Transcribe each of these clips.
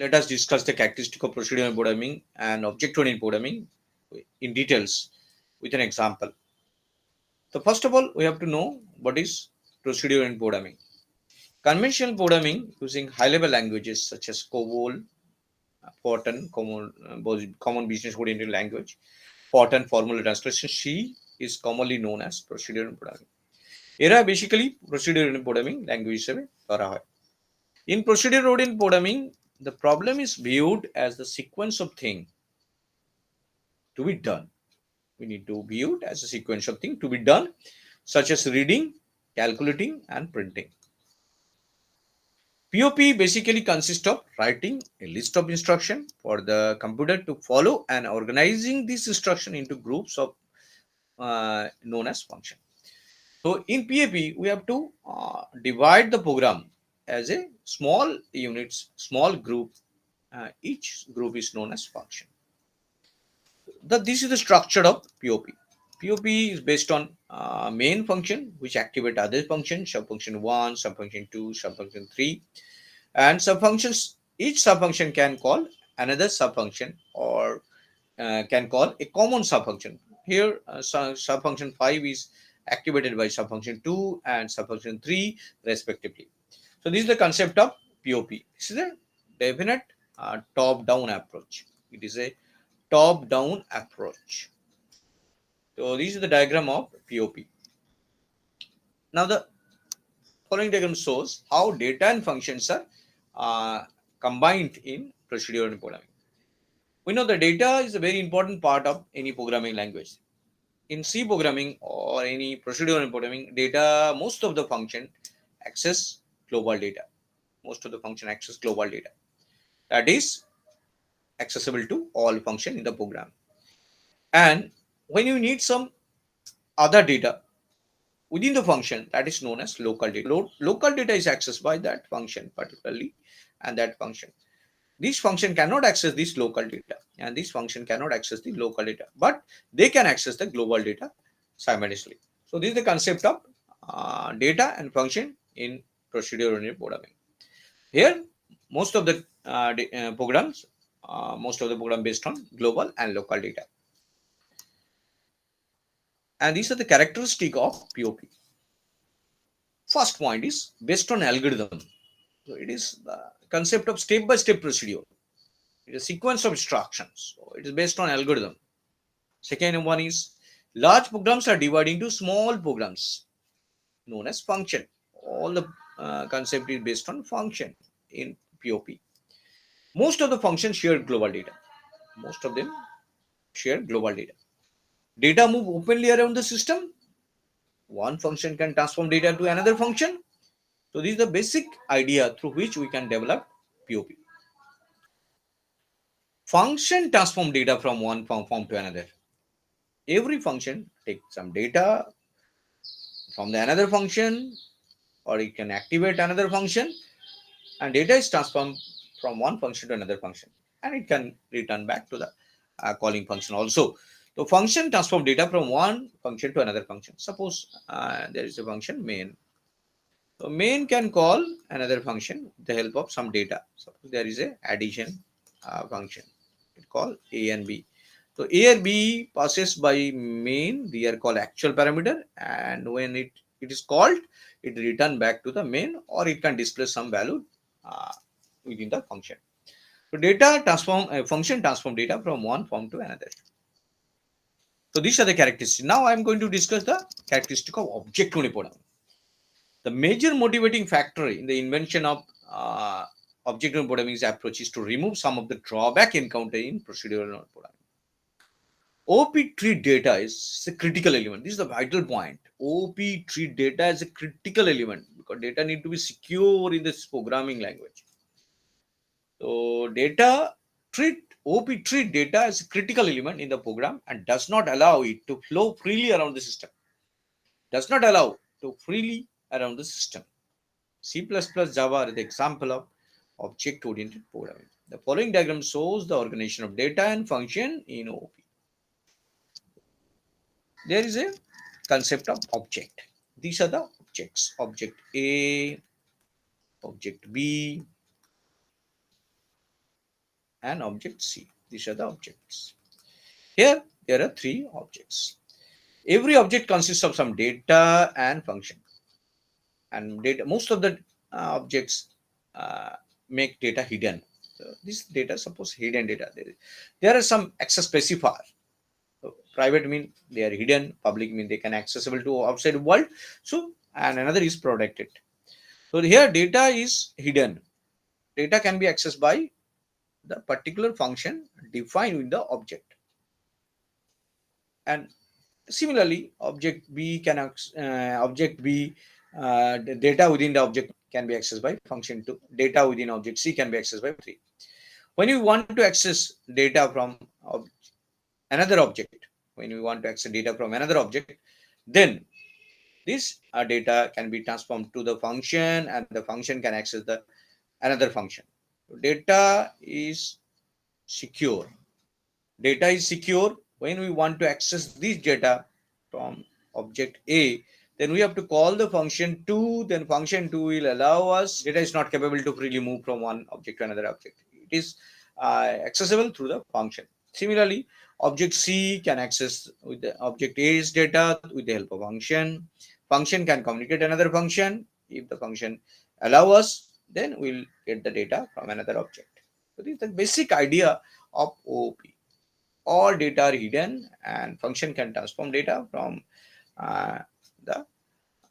let us discuss the characteristic of procedural programming and object-oriented programming in details with an example. So first of all, we have to know what is procedural programming. Conventional programming using high-level languages such as COBOL, Fortran, common business-oriented language, Fortran formula translation, C is commonly known as procedural programming. এরা basically procedure oriented programming language হিসেবে ধরা হয়। In procedural oriented programming, the problem is viewed as the sequence of things to be done. We need to view it as a sequence of things to be done, such as reading, calculating, and printing. POP basically consists of writing a list of instructions for the computer to follow and organizing these instructions into groups of known as function. So in PAP, we have to divide the program as a small units, small group. Each group is known as function. This is the structure of POP. POP is based on main function, which activate other functions, subfunction 1, subfunction 2, subfunction 3, and subfunctions. Each subfunction can call another subfunction or can call a common subfunction. Here, subfunction 5 is activated by subfunction 2 and subfunction 3 respectively. So this is the concept of POP. This is a definite top-down approach. It is a top-down approach. So this is the diagram of POP. Now the following diagram shows how data and functions are combined in procedural programming. We know the data is a very important part of any programming language. In C programming or any procedural programming, data, most of the function access global data. Most of the function access global data. That is accessible to all function in the program. And when you need some other data within the function, that is known as local data. Local data is accessed by that function particularly, and that function. This function cannot access this local data, and this function cannot access the local data, but they can access the global data simultaneously. So this is the concept of data and function in procedural programming. Here, most of the programs, most of the program based on global and local data. And these are the characteristic of POP. First point is based on algorithm. So it is the concept of step-by-step procedure. It is a sequence of instructions. So it is based on algorithm. Second one is large programs are divided into small programs known as function. All the concept is based on function in POP. Most of the functions share global data. Most of them share global data. Data move openly around the system. One function can transform data to another function. So this is the basic idea through which we can develop POP. Function transform data from one form to another. Every function takes some data from the another function, or it can activate another function, and data is transformed from one function to another function, and it can return back to the calling function also. So function transform data from one function to another function. Suppose there is a function main. So main can call another function with the help of some data. Suppose there is a addition function. It call A and B. So A and B passes by main. They are called actual parameter, and when it is called, it return back to the main, or it can display some value within the function. So data transform function transform data from one form to another. So these are the characteristics. Now I am going to discuss the characteristic of object-oriented programming. The major motivating factor in the invention of object-oriented programming approach is to remove some of the drawback encountered in procedural programming. OP treat data is a critical element. This is the vital point. OP treat data as a critical element because data need to be secure in this programming language. So OP treat data as a critical element in the program and does not allow it to flow freely around the system. Does not allow to freely around the system. C++ Java are the example of object-oriented programming. The following diagram shows the organization of data and function in OP. There is a concept of object. These are the objects. Object A, object B, and object C. These are the objects. Here, there are three objects. Every object consists of some data and function. And data, most of the objects uh, make data hidden. So this data, suppose hidden data. There are some access specifier. So private mean they are hidden, public mean they can accessible to outside world. So and another is protected. So here data is hidden. Data can be accessed by the particular function defined in the object. And similarly, object B can object B the data within the object can be accessed by function 2. Data within object C can be accessed by 3. When you want to access data from another object, when you want to access data from another object, then this data can be transformed to the function, and the function can access the another function. So data is secure. Data is secure. When we want to access this data from object A, then we have to call the function 2. Then function 2 will allow us. Data is not capable to freely move from one object to another object. It is accessible through the function. Similarly, object C can access with the object A's data with the help of function. Function can communicate another function. If the function allow us, then we'll get the data from another object. So this is the basic idea of OOP. All data are hidden, and function can transform data from the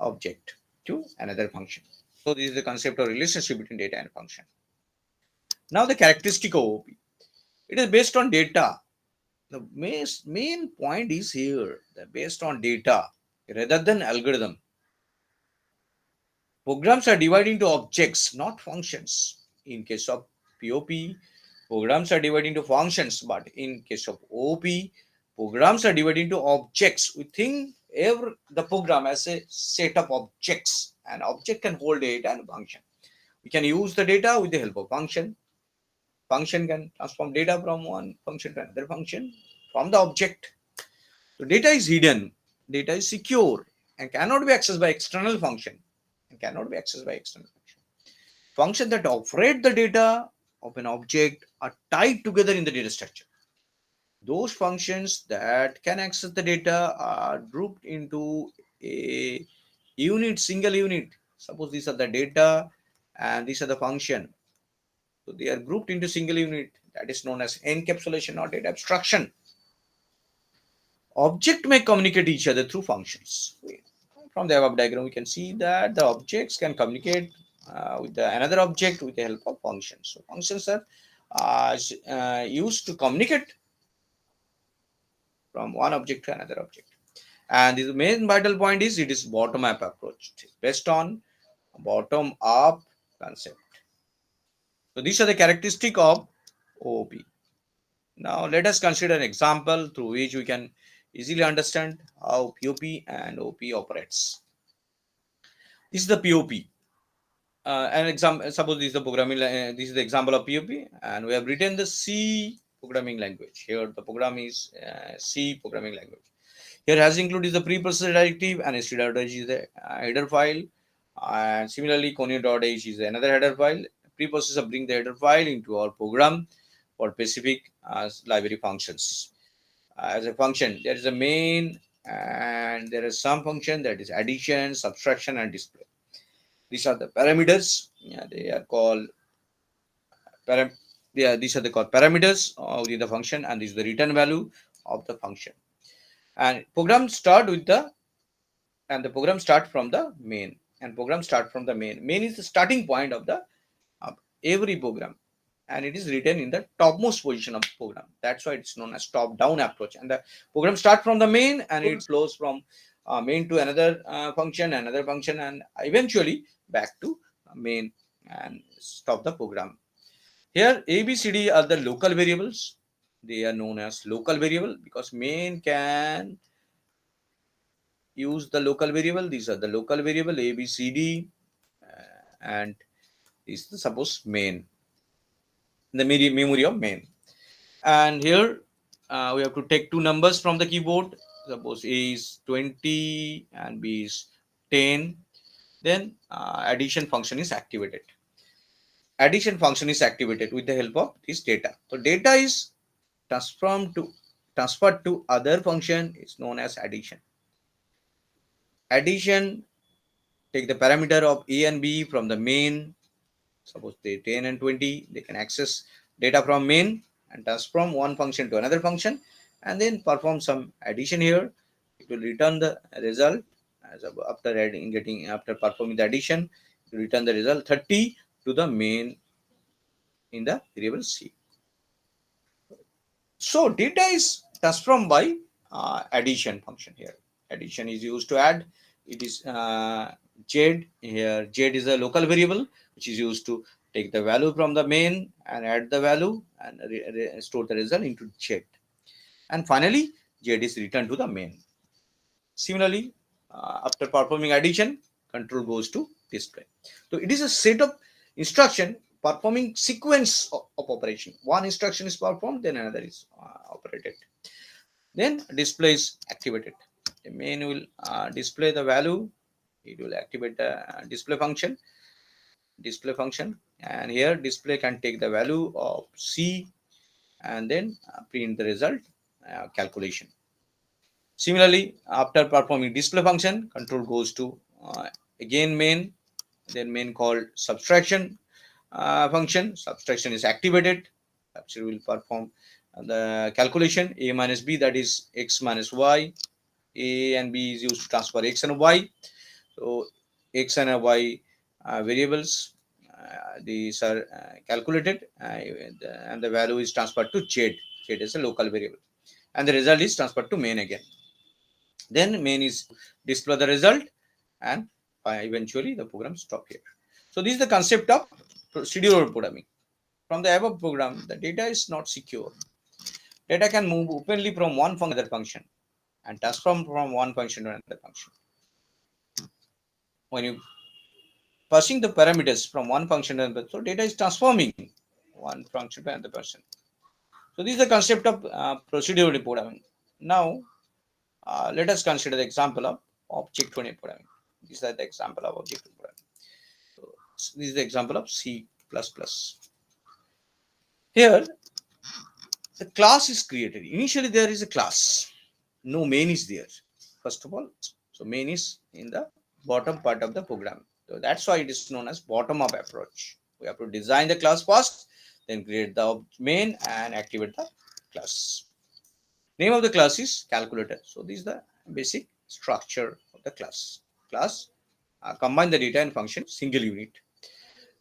object to another function. So this is the concept of relationship between data and function. Now the characteristic of OOP. It is based on data. The main point is here that based on data rather than algorithm. Programs are divided into objects, not functions. In case of POP, programs are divided into functions, but in case of OOP, programs are divided into objects. We think the program as a set of objects. An object can hold data and function. We can use the data with the help of function. Function can transform data from one function to another function from the object. So data is hidden, data is secure, and cannot be accessed by external function. And cannot be accessed by external function. Functions that operate the data of an object are tied together in the data structure. Those functions that can access the data are grouped into a unit, single unit. Suppose these are the data and these are the function. So they are grouped into single unit, that is known as encapsulation or data abstraction. Object may communicate each other through functions. From the above diagram, we can see that the objects can communicate with another object with the help of functions. So functions are used to communicate from one object to another object. And the main vital point is it is bottom-up approach. It is based on bottom-up concept. So these are the characteristics of OOP. Now let us consider an example through which we can easily understand how POP and OP operates. This is the POP. An example. Suppose this is the programming. This is the example of POP, and we have written the C programming language. Here the program is C programming language. Here has included the preprocessor directive, and std.h is the header file, and similarly conio.h is another header file. Preprocessor bring the header file into our program for specific library functions. As a function, there is a main, and there is some function that is addition, subtraction, and display. These are the parameters. Yeah, they are called these are called parameters of the function, and this is the return value of the function. And program start with the program start from the main, and program start from the main. Main is the starting point of the every program, and it is written in the topmost position of the program. That's why it's known as top-down approach. And the program start from the main, and it flows from main to another function, and eventually back to main and stop the program. Here, A, B, C, D are the local variables. They are known as local variable because main can use the local variable. These are the local variable A, B, C, D, and this is suppose main, the memory of main. And here we have to take two numbers from the keyboard. Suppose A is 20 and B is 10. Then addition function is activated. addition function is activated with the help of this data. So data is transferred to other function is known as addition. Addition take the parameter of a and b from the main. Suppose they 10 and 20, they can access data from main and transform one function to another function and then perform some addition here. It will return the result as after performing the addition, to return the result 30 to the main in the variable c. So data is transformed by addition function here. Addition is used to add. It is z here. Z is a local variable which is used to take the value from the main and add the value and store the result into z. And finally, z is returned to the main. Similarly, after performing addition, control goes to display. So it is a set of instruction performing sequence of operation. One instruction is performed, then another is operated. Then display is activated. The main will display the value. It will activate the display function. And here display can take the value of c and then print the result calculation. Similarly, after performing display function, control goes to again main, then main called subtraction function. Subtraction is activated. It will perform the calculation a minus b, that is x minus y. A and b is used to transfer x and y. So x and y variables, these are calculated and the value is transferred to z. Z is a local variable and the result is transferred to main again. Then main is display the result and eventually the program stop here. So this is the concept of procedural programming. From the above program, the data is not secure. Data can move openly from one function to another function and transform from one function to another function. When you passing the parameters from one function to another, so data is transforming one function to another function. So this is the concept of procedural programming. Now let us consider the example of object-oriented programming. These are the example of object-oriented programming. So this is the example of C++. Here, the class is created. Initially, there is a class. No main is there. First of all, so main is in the bottom part of the program. So that's why it is known as bottom-up approach. We have to design the class first, then create the main and activate the class. Name of the class is calculator. So this is the basic structure of the class. Class combine the data and function single unit.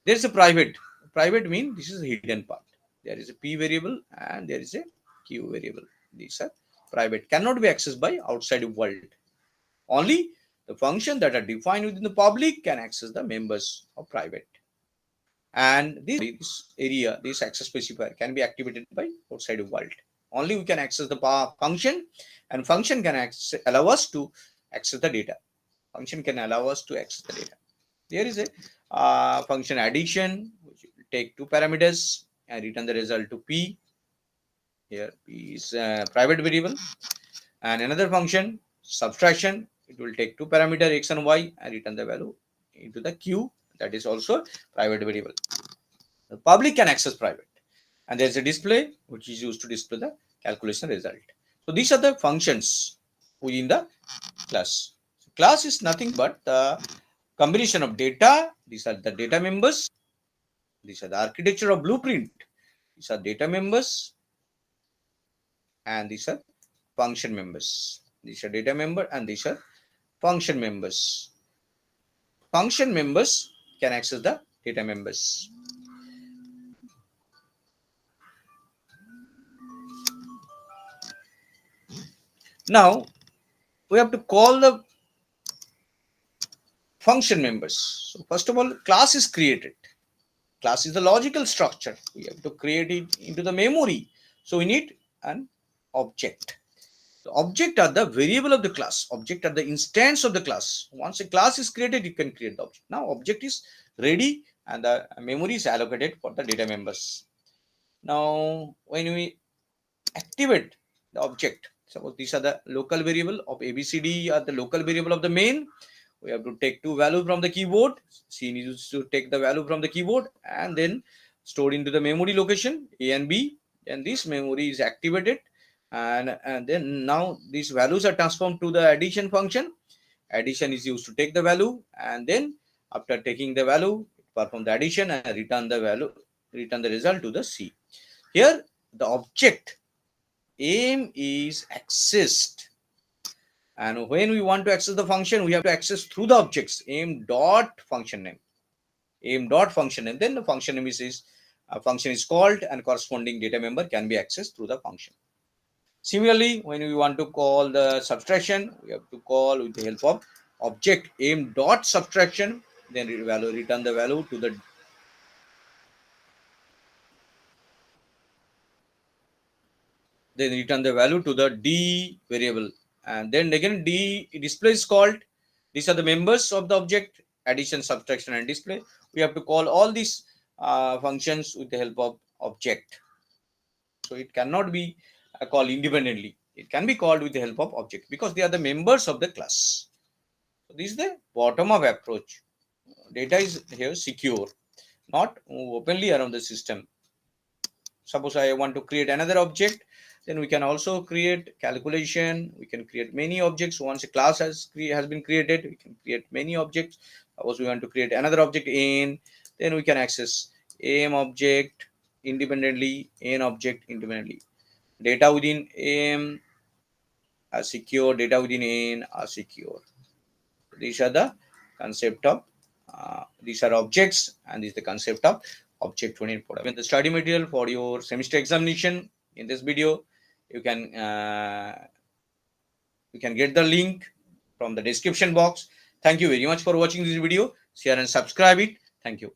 There is a private. Private means this is a hidden part. There is a p variable and there is a q variable. These are private. Cannot be accessed by outside world. Only the function that are defined within the public can access the members of private. And this area, this access specifier can be activated by outside world. Only we can access the function, and function can allow us to access the data. Function can allow us to access the data. There is a function addition, which will take two parameters and return the result to p. Here p is a private variable. And another function, subtraction, it will take two parameters x and y and return the value into the q. That is also private variable. The public can access private. And there's a display which is used to display the calculation result. So these are the functions within the class. So class is nothing but the combination of data. These are the data members. These are the architecture of blueprint. These are data members. And these are function members. These are data member and these are function members. Function members can access the data members. Now, we have to call the function members. So first of all, class is created. Class is the logical structure. We have to create it into the memory. So we need an object. The object are the variable of the class. Object are the instance of the class. Once a class is created, you can create the object. Now object is ready and the memory is allocated for the data members. Now, when we activate the object, suppose these are the local variable of ABCD or the local variable of the main, we have to take two values from the keyboard. C needs to take the value from the keyboard and then stored into the memory location A and B, and this memory is activated, and then now these values are transformed to the addition function. Addition is used to take the value, and then after taking the value, perform the addition and return the value, return the result to the C. Here the object aim is accessed, and when we want to access the function, we have to access through the objects aim dot function name. Aim dot function name, then the function name is function is called, and corresponding data member can be accessed through the function. Similarly, when we want to call the subtraction, we have to call with the help of object aim dot subtraction, then return the value to the D variable, and then again D display is called. These are the members of the object: addition, subtraction, and display. We have to call all these functions with the help of object. So it cannot be called independently. It can be called with the help of object because they are the members of the class. So this is the bottom-up approach. Data is here secure, not openly around the system. Suppose I want to create another object, then we can also create calculation. We can create many objects. Once a class has been created, we can create many objects. Suppose we want to create another object n, then we can access aim object independently, n object independently. Data within aim are secure, data within n are secure. These are the concept of these are objects, and this is the concept of object-oriented programming. The study material for your semester examination. In this video, you can get the link from the description box. Thank you very much for watching this video. Share and subscribe it. Thank you.